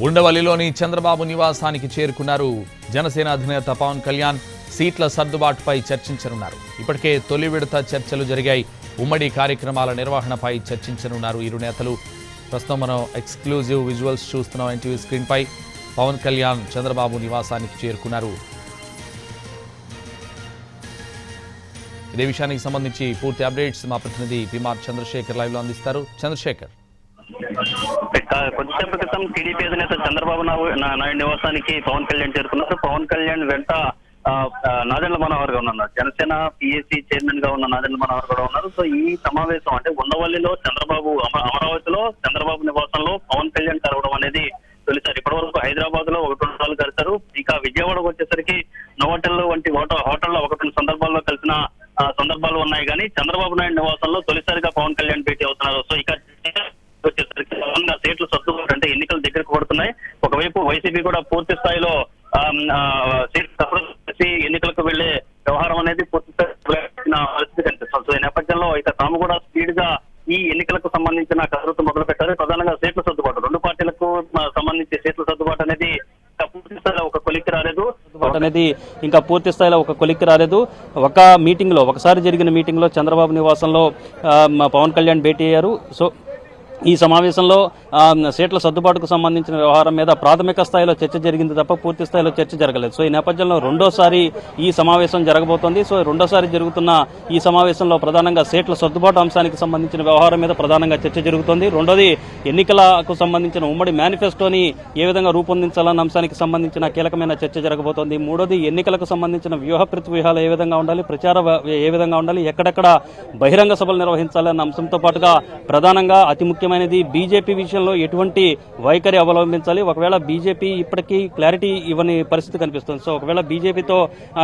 ఉండవల్లిలోని చంద్రబాబు నివాసానికి చేరుకున్నారు జనసేన అధినేత పవన్ కళ్యాణ్. సీట్ల సర్దుబాటుపై చర్చించనున్నారు. ఇప్పటికే తొలి విడత చర్చలు జరిగాయి. ఉమ్మడి కార్యక్రమాల నిర్వహణపై చర్చించనున్నారు ఇరు నేతలు. ప్రస్తుతం మనం ఎక్స్క్లూజివ్ విజువల్స్ చూస్తున్నాం ఎన్టీవీ స్క్రీన్ పై. పవన్ కళ్యాణ్ చంద్రబాబు నివాసానికి చేరుకున్నారు. ఇదే విషయానికి సంబంధించి పూర్తి అప్డేట్స్ మా ప్రతినిధి పిమార్ చంద్రశేఖర్ లైవ్ లో అందిస్తారు. చంద్రశేఖర్, కొద్దిసేపటి క్రితం టీడీపీ అధినేత చంద్రబాబు నాయుడు నివాసానికి పవన్ కళ్యాణ్ చేరుకున్నారు. పవన్ కళ్యాణ్ వెంట నాదెండ్ల మనోహర్ గా ఉన్నారు. జనసేన పిఎస్సి చైర్మన్ గా ఉన్న నాదెండ్ల మనోహర్ కూడా ఉన్నారు. సో ఈ సమావేశం అంటే ఉండవల్లిలో చంద్రబాబు, అమరావతిలో చంద్రబాబు నివాసంలో పవన్ కళ్యాణ్ కలవడం అనేది తొలిసారి. ఇప్పటి వరకు హైదరాబాద్ లో 1-2 సార్లు కలిశారు. ఇక విజయవాడకు వచ్చేసరికి నోవోటెల్ వంటి హోటల్లో 1-2 సందర్భాల్లో కలిసిన సందర్భాలు ఉన్నాయి. కానీ చంద్రబాబు నాయుడు నివాసంలో తొలిసారిగా పవన్ కళ్యాణ్ భేటీ అవుతున్నారు. సో ఇక వచ్చేసరికి సీట్లు సర్దుబాటు అంటే ఎన్నికలు దగ్గరకు పడుతున్నాయి. ఒకవైపు వైసీపీ కూడా పూర్తి స్థాయిలో ఎన్నికలకు వెళ్లే వ్యవహారం అనేది పూర్తి పరిస్థితి కనిపిస్తుంది. సో ఈ నేపథ్యంలో ఇక తాము కూడా స్పీడ్ గా ఈ ఎన్నికలకు సంబంధించిన కసరత్తు మొదలు పెట్టారు. ప్రధానంగా సీట్ల సర్దుబాటు, 2 పార్టీలకు సంబంధించి సీట్ల సర్దుబాటు అనేది పూర్తి స్థాయిలో ఒక కొలిక్కి రాలేదు. ఒక మీటింగ్ లో, ఒకసారి జరిగిన మీటింగ్ లో చంద్రబాబు నివాసంలో పవన్ కళ్యాణ్ భేటీ అయ్యారు. సో ఈ సమావేశంలో సీట్ల సర్దుబాటుకు సంబంధించిన వ్యవహారం మీద ప్రాథమిక స్థాయిలో చర్చ జరిగింది తప్ప పూర్తి స్థాయిలో చర్చ జరగలేదు. సో ఈ నేపథ్యంలో రెండోసారి ఈ సమావేశం జరగబోతోంది. సో రెండోసారి జరుగుతున్న ఈ సమావేశంలో ప్రధానంగా సీట్ల సర్దుబాటు అంశానికి సంబంధించిన వ్యవహారం మీద ప్రధానంగా చర్చ జరుగుతోంది. రెండోది ఎన్నికలకు సంబంధించిన ఉమ్మడి మేనిఫెస్టోని ఏ విధంగా రూపొందించాలన్న అంశానికి సంబంధించిన కీలకమైన చర్చ జరగబోతోంది. మూడోది ఎన్నికలకు సంబంధించిన వ్యూహ ప్రతివ్యూహాలు ఏ విధంగా ఉండాలి, ప్రచార ఏ విధంగా ఉండాలి, ఎక్కడెక్కడ బహిరంగ సభలు నిర్వహించాలన్న అంశంతో పాటుగా ప్రధానంగా అతి ముఖ్యమైనది బీజేపీ విషయంలో ఎటువంటి వైఖరి అవలంబించాలి. ఒకవేళ బీజేపీ ఇప్పటికీ క్లారిటీ ఇవ్వని పరిస్థితి కనిపిస్తుంది. సో ఒకవేళ బీజేపీతో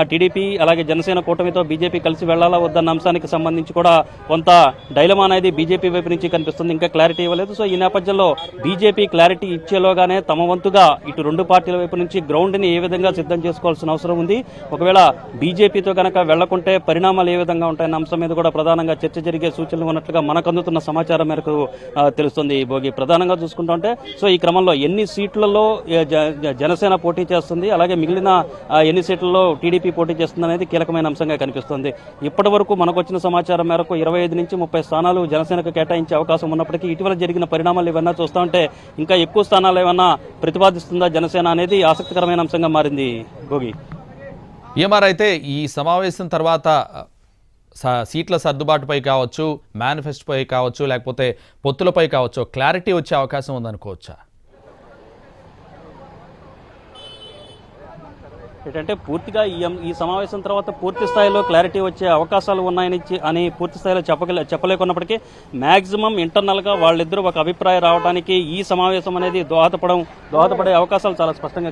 టీడీపీ అలాగే జనసేన కూటమితో బీజేపీ కలిసి వెళ్లాలా వద్దన్న అంశానికి సంబంధించి కూడా కొంత డైలమా అనేది బీజేపీ వైపు నుంచి కనిపిస్తుంది. ఇంకా క్లారిటీ ఇవ్వలేదు. సో ఈ నేపథ్యంలో బీజేపీ క్లారిటీ ఇచ్చేలోగానే తమ వంతుగా ఇటు 2 పార్టీల వైపు నుంచి గ్రౌండ్ ని ఏ విధంగా సిద్ధం చేసుకోవాల్సిన అవసరం ఉంది. ఒకవేళ బీజేపీతో కనుక వెళ్లకుంటే పరిణామాలు ఏ విధంగా ఉంటాయన్న అంశం మీద కూడా ప్రధానంగా చర్చ జరిగే సూచనలు ఉన్నట్లుగా మనకు అందుతున్న సమాచారం మేరకు తెలుస్తుంది. భోగి ప్రధానంగా చూసుకుంటుంటే సో ఈ క్రమంలో ఎన్ని సీట్లలో జనసేన పోటీ చేస్తుంది, అలాగే మిగిలిన ఎన్ని సీట్లలో టీడీపీ పోటీ చేస్తుంది అనేది కీలకమైన అంశంగా కనిపిస్తుంది. ఇప్పటి వరకు మనకు వచ్చిన సమాచారం మేరకు 25 నుంచి 30 స్థానాలు జనసేనకు కేటాయించే అవకాశం ఉన్నప్పటికీ ఇటీవల జరిగిన పరిణామాలు ఏమన్నా చూస్తూ ఉంటే ఇంకా ఎక్కువ స్థానాలు ఏమన్నా ప్రతిపాదిస్తుందా జనసేన అనేది ఆసక్తికరమైన అంశంగా మారింది. భోగి అయితే ఈ సమావేశం తర్వాత సీట్ల సర్దుబాటుపై కావచ్చు, మేనిఫెస్టోపై కావచ్చు, లేకపోతే పొత్తులపై కావచ్చు క్లారిటీ వచ్చే అవకాశం ఉందనుకోవచ్చా? ఏంటంటే పూర్తిగా ఈ సమావేశం తర్వాత పూర్తి స్థాయిలో క్లారిటీ వచ్చే అవకాశాలు ఉన్నాయని పూర్తి స్థాయిలో చెప్పలేకున్నప్పటికీ మ్యాక్సిమం ఇంటర్నల్ గా వాళ్ళిద్దరూ ఒక అభిప్రాయం రావడానికి ఈ సమావేశం అనేది దోహదపడే అవకాశాలు చాలా స్పష్టంగా